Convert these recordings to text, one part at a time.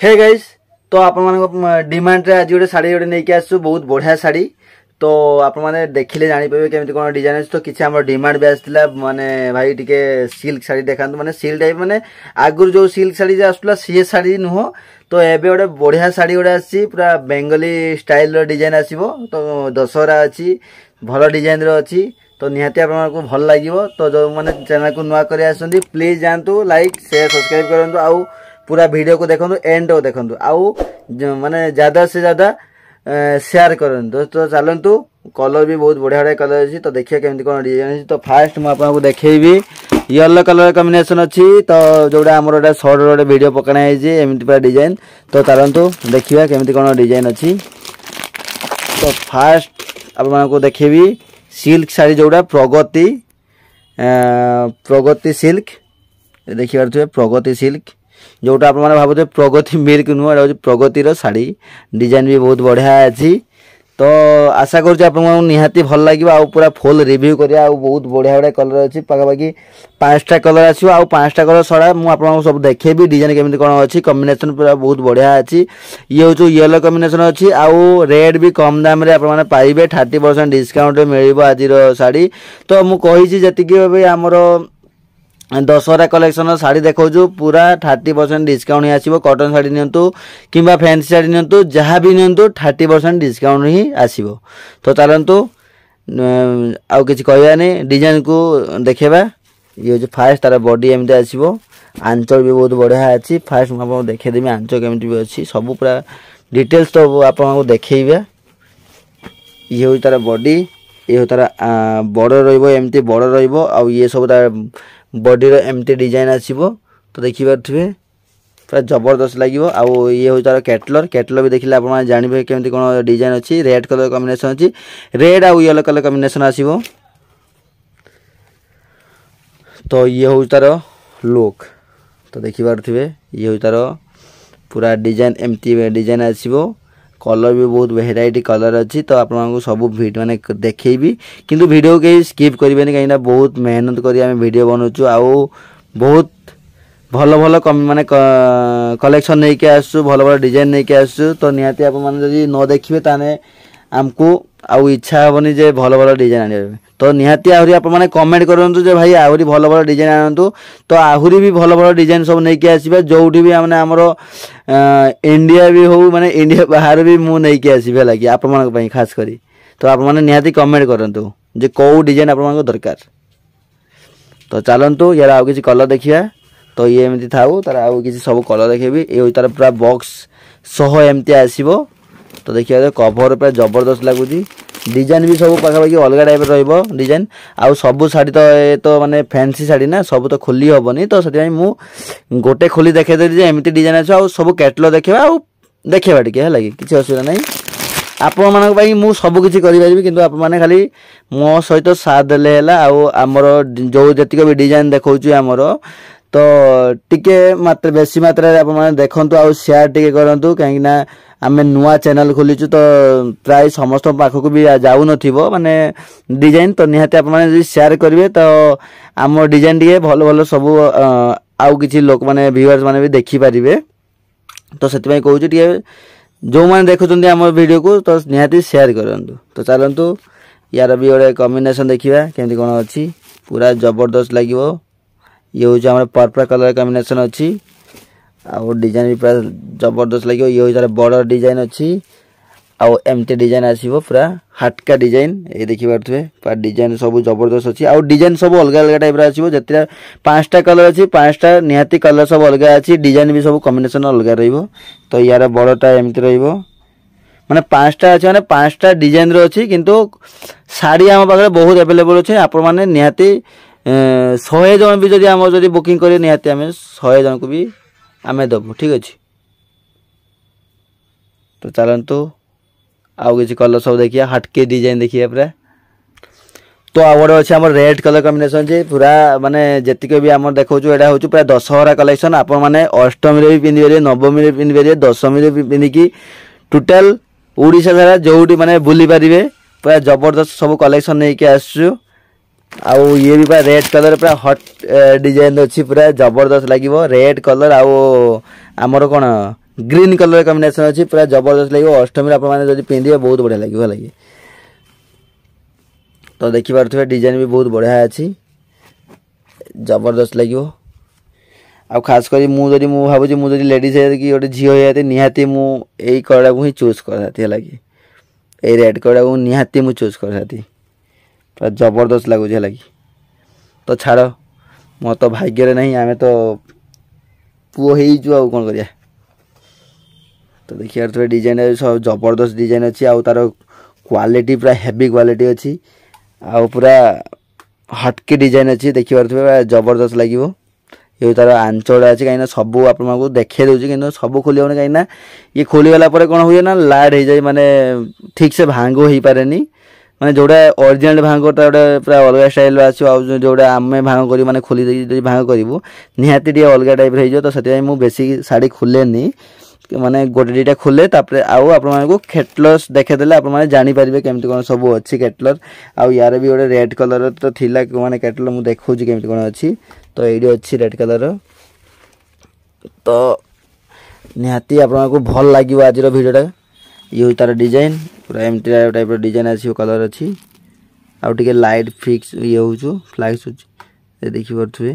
Hey guys तो आप demand रे आज गोटे शाड़ी गोटे नहीं आसु बहुत बढ़िया शाड़ी तो आप देखिले जानी पारे केमती कौन डिजाइन अच्छे तो किसी आम डिमांड भी आसाला माने भाई टिके सिल्क शाड़ी देखा माने सिल्क टाइप माने आगुर जो सिल्क शाड़ी आसूला सी शाड़ी नुह तो एबे गोटे बढ़िया शाड़ी गोटे आसी पूरा बेंगली स्टाइल डिजाइन आसो तो दशहरा अच्छी भल डिजाइन अच्छी तो निहाती आपको भल लगे तो जो मैंने चैनल को नुआ कर आसती प्लीज जातु लाइक शेयर सब्सक्राइब करूँ आउ पूरा वीडियो को देखो एंड को देखो आउ माने ज्यादा से ज्यादा शेयर करूँ तो चलतु कलर भी बहुत बढ़िया बढ़िया कलर अच्छी तो देखिए केमती कौन डिजाइन अच्छी तो फास्ट मुझे देखी येलो कलर कॉम्बिनेशन अच्छी तो जोड़ा आम गोटे सर्ट गोटे वीडियो पकाना है एमती पूरा डिजाइन तो चलतु देखिए केमती कौन डिजाइन अच्छी तो फास्ट आपको देखेबी सिल्क शाड़ी जोड़ा प्रगति सिल्क देखिए प्रगति सिल्क जोटा आप भावुए प्रगति मिल्क नुह एटा प्रगतिर शाड़ी डिजाइन भी बहुत बढ़िया अच्छी तो आशा करूँ निहाती भल लगे आ पूरा फुल रिव्यू करिया बहुत बढ़िया बढ़िया कलर अच्छी पाखापाखि 5टा कलर आसो आ 5टा कलर छड़ा मुझे सब देखेबी डिजाइन केमती कौन अच्छी कॉम्बिनेशन पूरा बहुत बढ़िया अच्छी ये हूँ येलो कॉम्बिनेशन अच्छी आउ रेट भी कम दाम रे पाइबे 30% डिस्काउंट मिल आज शाड़ी तो मुझे जी आमर दशहरा कलेक्शन शाड़ी देखो पूरा 30% डिस्काउंट ही आसो कॉटन शाड़ी नियंतु किंबा फैंसी शाड़ी नियंतु जहाँ भी नियंतु 30% डिस्काउंट ही आसो तो चलतु आउ किसी कहवानी डिजाइन को देखेबा ये हूँ फास्ट तार बॉडी एमती आसो आंचल भी बहुत बढ़िया अच्छी फास्ट मुझे देखेदेवी आंचल केमती भी अच्छी सब पूरा डिटेल्स तो आपको देखा ये हूँ तार बॉडी ये हूँ तार बड़ रमती बड़ रहा ये सब तार बॉडी एमती डिजाइन आसो तो देखिए पूरा जबरदस्त लगे आउ ये हूँ तार कैटलर भी देखिए आप जानवे केमती कौन डिजाइन अच्छी रेड कलर कॉम्बिनेशन अच्छी रेड आउ येलो कलर कॉम्बिनेशन आसो तो ये हूँ तार लुक तो देखिए ये हूँ तार पूरा डिजाइन एमती डिजाइन आसो कलर भी बहुत वेराइटी कलर अच्छी तो आपको सब माने देखेबी किंतु वीडियो के स्किप करेंगे कहीं बहुत मेहनत करी आम वीडियो बनाऊँ आउ बहुत भल भल माने कलेक्शन नहीं के आसु भल भल डिजाइन नहीं के आसु तो निहाती आप माने न देखिए ताने आमको आउ इच्छा हेनी जे भल भल डिजाइन आने तो निहाती आहरी आप माने कमेंट करंतु जे भाई आहरी भल भल डिजाइन आनतु तो आहरी भी भल भल डिजाइन सब नहीं के आसीबे जोठी भी माने हमरो इंडिया भी हो माने इंडिया बाहर भी मु नहीं के आसीबे लागि आप मान पई खास करी तो आप माने निहाती कमेंट करंतु जे को डिजाइन आप मान को दरकार तो चलंतु यार आउ किसी कलर देखिया तो ये एमती थाउ तार आउ किसी सब कलर देखेबी ए तार पूरा बॉक्स सह एमती आसीबो तो देखिए कभर पूरा जबरदस्त लगुच डिजाइन भी सब पाखापाखि अलग टाइप रहा डिजाइन आउ सब शाड़ी तो ये तो माने फैंसी शाड़ी ना सब तो खोली हेनी तो से गोटे खोली देखेदेली एमती डिजाइन अच्छे आउ सब कैटलग देखा आउ देखा टे है किसी असुविधा ना आपण मानी सब किसी करें कि आप खाली मो सहित साथ देले आमर जो जी भी डिजाइन देखा आमर तो टिके मात्र बेसी मात्रा आप देखु आउ शेयर टिके करूँ कहीं आम नुआ चैनल खोलीचु तो प्राय समस्त पाखक भी जाऊ नथिबो माने डिजाइन तो निहाती आप माने शेयर करेंगे तो आम डिजाइन टे भल भल सब आउ किसी लोक माने व्यूअर्स माने भी देखि पारिबे तो से कहूँ टे जो मैंने देखुं आम वीडियो को तो निहाती शेयर करंतु तो चलतु यार भी गोटे कॉम्बिनेशन देखा केमती कौन अच्छी पूरा जबरदस्त लगे ये हूँ आम पर्पल कलर कॉम्बिनेशन अच्छी आउ डिजाइन भी पूरा जबरदस्त लगे ये हूँ बड़ डिजाइन अच्छी आउ एमती डिजाइन आसो पूरा हाटका डिजाइन ये देखिए पूरा डिजाइन सब जबरदस्त अच्छी आउ डिजाइन सब अलग अलग टाइप आसो जिते 5टा कलर अच्छी 5टा निहाती कलर सब अलग अच्छी डिजाइन भी सब कॉम्बिनेशन अलग रहिबो तो यार बड़टा एमती रहिबो माने 5टा अच्छे माने 5टा डिजाइन अच्छी किंतु शाड़ी आम पाखे बहुत एवेलेबल अच्छे आप माने निहाती 100 जन भी जदि आम जदि बुकिंग करें निहाती आम 100 जन को भी आमे दबु ठीक अच्छे तो चलतु आउ किसी कलर सब देखिए हटके डिजाइन देखिए पूरा तो आउ गए अच्छे रेड कलर कॉम्बिनेशन जे पूरा माने जेतिक भी आम देखो यहाँ हूँ पूरा दशहरा कलेक्शन आप अष्टमी भी पिंधि नवमी पिंधि दशमी भी पिंधिकी टोटाल ओडिशा सारा जोटी माने बुली पारे पूरा जबरदस्त सब कलेक्शन नहीं के आसु आउ ये भी पूरा रेड कलर पूरा हट डिजाइन अच्छी पूरा जबरदस्त लगे रेड कलर आउ आमर कौन ग्रीन कलर कॉम्बिनेशन अच्छी पूरा जबरदस्त लगे अष्टमी आप पिंधे बहुत बढ़िया लगे लगे तो देखिपे डिजाइन भी बहुत बढ़िया अच्छी जबरदस्त लगे आ खास कर मुझे भावुँ मुझे लेडीज कि गोटे झील होती निहाती मुझे कलर को ही चूज करती लगे ये रेड कलर को निहाती मुझे चूज करती पूरा जबरदस्त लगुच लगे तो छाड़ मोर तो भाग्य नहीं आम तो पुओ हो कौन करिया तो देखिए डिजाइन सब जबरदस्त डिजाइन अच्छी आउ तार क्वालिटी पूरा हेवी क्वालिटी अच्छी आउ पूरा हटके डिजाइन अच्छी देखिए जबरदस्त लगे ये तार आंचल अच्छी कहीं सब आपको देखे दूसरी कि सब खोल कहीं ये खोलीगला कौन हुए ना लाड हो जाए माने ठीक से भांग हो पारे माने जोड़ा ओरिजिनल भांग गोटे पूरा अलग स्टाइल आसो जोड़ा आम भांग कर माने खोली भांग करूँ निहाती अलग टाइप हो तो से बेसी शाढ़ी खोलेनी माने गोटे दुटा खोले आउ आपको कैटलस देखेदेले आप जानीपारे केमती कौन सब अच्छी कैटलर आउ यार भी गोटे रेड कलर तो थिला माने कैटलर मुझे देखा केमती कौन अच्छी तो ये अच्छी रेड कलर तो निहाती आपको भल लगे आज भिडियोटा ये तार डिजाइन पूरा एमती टाइप डिजाइन आस कलर अच्छी आउ टे लाइट फिक्स ये हो फ्लैक्स हो देखिपे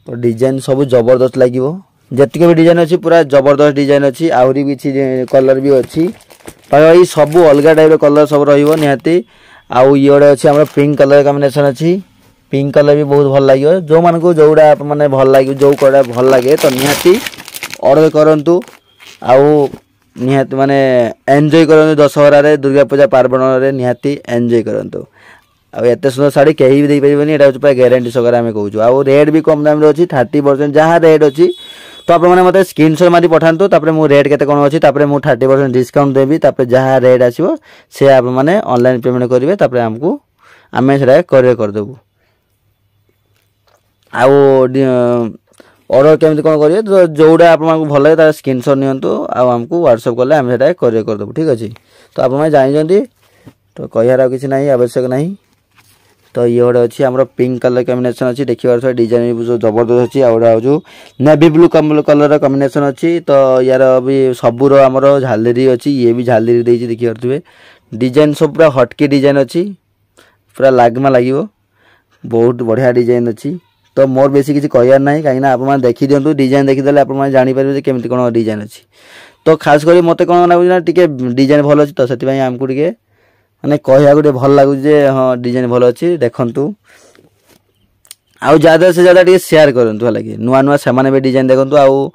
तो डिजाइन सब जबरदस्त लगे जितने भी डिजाइन अच्छी पूरा जबरदस्त डिजाइन अच्छी आहरी भी कलर भी अच्छी पाई सब अलग टाइप कलर सब रही आउ ये गोटे अच्छी आम पिंक कलर कॉम्बिनेशन अच्छी पिंक कलर भी बहुत भल लगे जो मान को जोड़ा मैंने भल लगे जो कलर भल लगे तो निहाती ऑर्डर करूँ आउ निहाती माने एंजॉय करूँ दशहरा दुर्गा पूजा पार्वण में निहाती एंजॉय करूँ आते सुंदर शाढ़ी कहीं भी देपारे यहाँ ग्यारंटी सकार आम कहूँ आउ रेट भी कम दाम अच्छी 30% जहाँ रेट अच्छी तो आप मतलब स्क्रीनशॉट मारी पठातु मुझे रेट केते कौन अच्छी 30% डिस्काउंट देवी जहाँ रेट आसो से आप मैंने ऑनलाइन पेमेंट करेंगे आमको आम से करियर करदेबू ऑर्डर केमती कौन करेंगे तो जोड़ा आपको भल लगे स्क्रीनशॉट नियंतु आमको व्हाट्सएप कले आम से करियर करदेबू ठीक अच्छे तो आप जानते तो कहार किसी ना आवश्यक नहीं तो ये गोटे अच्छी आम पिंक कलर कॉम्बिनेशन अच्छी देखिए डिजाइन भी जबरदस्त अच्छी आउ नेवी ब्लू कलर कॉम्बिनेशन अच्छी तो यार भी सबूर आमर झालेरी अच्छी ये भी झालेरी देखिए देखिए डिजाइन सब पूरा हटके डिजाइन अच्छी पूरा लागमा लगे बहुत बढ़िया डिजाइन अच्छी तो मोर बेसी किसी कहर ना कहीं आप देखी दिंतु डिजाइन देखीदे आप जानीपारे केमती कौन डिजाइन अच्छी तो खास कर मत कौन लगुना टे डिजाइन भल अच्छी तो से आमको टे माने कहया भल लगुच हाँ डिजाइन भल अच्छी देखु आउ ज़्यादा से ज़्यादा टे शेयर करूँ लगे नुआ नुआ से भी डिजाइन देखु आउ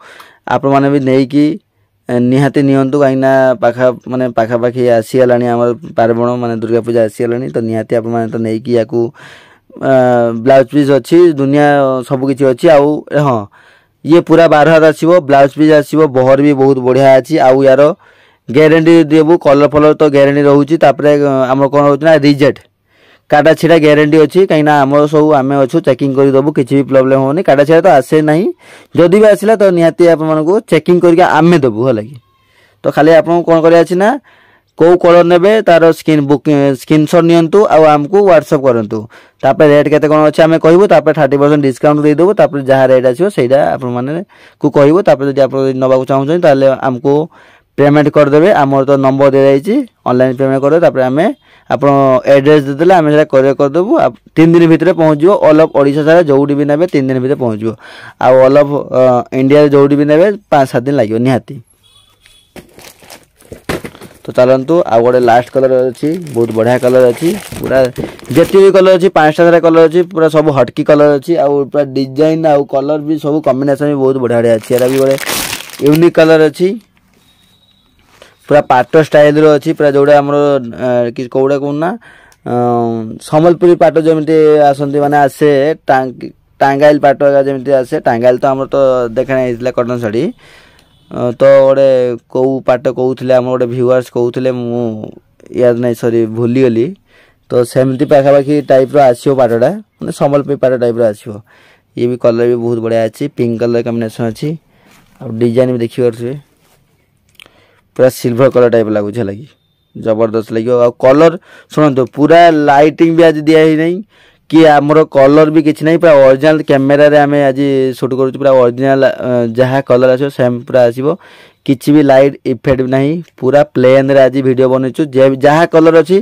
आप भी नहीं निहाती नियंतु कहीं पाखा माने पाखापाखि आसीगला आम पार्वण माने दुर्गा पूजा आसीगला तो निहाती आप तो नहीं या ब्लाउज पीस अच्छी दुनिया सबकि अच्छी आउ हाँ ये पूरा 12 हाथ आसो ब्लाउज पीस आसो बहर भी बहुत बढ़िया अच्छी आउ यार ग्यारंटी देबू कलर फलर तो ग्यारंटी रोचे आम कौन रोना रिजेक्ट काटा छिड़ा ग्यारंटी अच्छी कहीं आम सब आम अच्छु चेकिंग करदेबू किसी भी प्रोब्लेम होनी काटा छिड़ा तो आसे ना जदि भी आसला तो निहाती आपको चेकिंग करके आम देबू है लगे तो खाली आपको कौन कर कौ कलर ने तार स्क्रीनशॉट नियंतु आमको व्हाट्सएप करूँ रेट केते कौन अच्छे आम कहूँ 30% डिस्काउंट देदेबू जहाँ रेट आसो सहीटा आप कहूँ जब आप नवाक चाहते आमको पेमेंट करदे आमर तो नंबर दे जाइए ऑनलाइन पेमेंट करदे आम आप एड्रेस देदेले आम से करियर करदेबू 3 दिन भितर पहुँच ऑल ऑफ ओडिशा सारा जोटी भी ने 3 दिन भितर पहुँच ऑल ऑफ इंडिया जोटी भी ने 5-7 दिन लगे निहाती तो चलतु आउ गोटे लास्ट कलर अच्छी बहुत बढ़िया कलर अच्छी पूरा जिते भी कलर अच्छी 5टा कलर अच्छी पूरा सब हटकी कलर अच्छी आउ पूरा डिजाइन आउ कलर भी सब कॉम्बिनेशन भी बहुत बढ़िया बढ़िया अच्छी यार भी गोटे यूनिक कलर अच्छी पूरा पाट स्टाइल रो अच्छी पूरा जोड़ा आम कौड़ा कहूना सम्बलपुरी पाट जमी आसती मैंने आसे टांगाइल पाट जमी आसे टांगाइल तो आम तो देखा कटन शाढ़ी तो गोटे कौ पाट कहते आम गोटे भ्यूअर्स कहते याद नहीं सॉरी भूलीगली तो सेमती पाखापाखि टाइप आसो पाटटा मैंने सम्बलपुरी पाट टाइप आसो ये भी कलर भी बहुत बढ़िया अच्छी पिंक कलर कॉम्बिनेशन अच्छी आ डिजाइन भी देखिए पूरा सिल्वर कलर टाइप लगुच लगी जबरदस्त लगे कलर शुणु पूरा लाइटिंग भी आज दिया ही नहीं कि आमर कलर भी किसी नहीं पूरा ओरिजिनल कैमेरा रे आम आज सुट करूँ पूरा ओरिजिनल जहाँ कलर आसो सेम पूरा आसो किसी भी लाइट इफेक्ट नहीं पूरा प्लेन रे आज वीडियो बनईचु जहाँ कलर अच्छी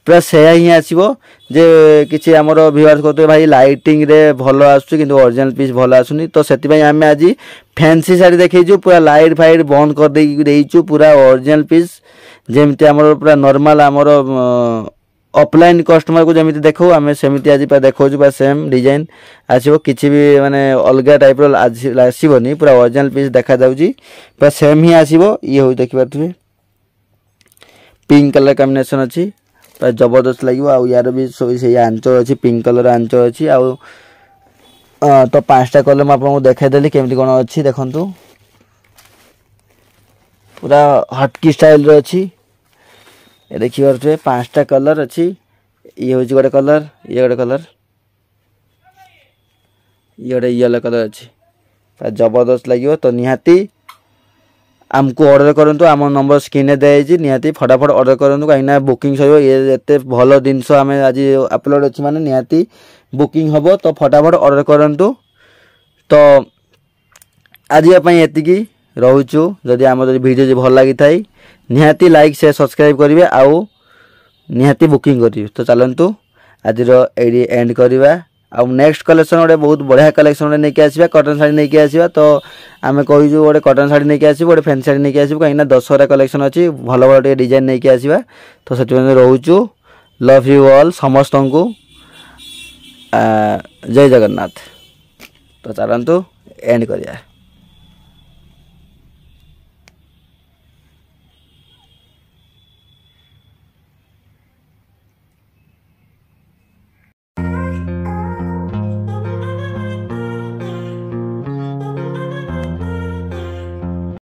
पूरा से ही आसो जे किसी आमर व्यूअर्स कहते भाई लाइटिंग रे भल आसुची किंतु ओरिजिनल पीस भल आसुनी तो से आम आज फैंसी शाड़ी देखु पूरा लाइट फाइट बंद कर देचु पूरा ओरिजिनल पीस जमती आमर पूरा नॉर्मल आमर ऑफलाइन कस्टमर को जमी देखो आम सेमती आज देखा सेम डिजाइन आसो किसी भी माने अलग टाइप आसबनी पूरा ओरिजिनल पीस देखा जाऊँगी पूरा सेम ही आसो ये हूँ देखिपे पिंक कलर कॉम्बिनेशन अच्छी पूरा जबरदस्त लगे आउ यार भी से आंचल अच्छी पिंक कलर आंचल अच्छी आउ तो 5टा कलर मुझे देखाईदेली केमती कौन अच्छी देखु पूरा हटकी स्टाइल अच्छी देखिए 5टा कलर अच्छी ये हूँ गोटे कलर ये गोटे कलर ये गोटे येलो कलर अच्छी जबरदस्त लगे तो निहाती आमको ऑर्डर करूँ आम नंबर स्क्रीन दिखाई निहाती फटाफट ऑर्डर करूँ कहीं बुकिंग सर ये एत भल जिनस आम आज अपलोड अच्छी माने निहाती बुकिंग हम तो फटाफट ऑर्डर करूँ तो आज ये रोचु जदि आम वीडियो भल लगी था निहाती लाइक शेयर सब्सक्राइब करेंगे आउ निहाती बुकिंग करेंगे तो चलतु आज एंड करवा आउ नेक्स्ट कलेक्शन गोटे बहुत बढ़िया कलेक्शन गोटे नहीं आसवा कटन शाड़ी नहीं आसवा तो आम कहूँ गोटे कटन शाड़ी नहीं आसो गोटे फैंसी शाड़ी नहीं आसो कहीं दशहरा कलेक्शन अच्छी भल भल डिजाइन नहीं आसवा तो से रोचु लव यू ऑल समस्त को जय जगन्नाथ तो चलतु एंड करिया।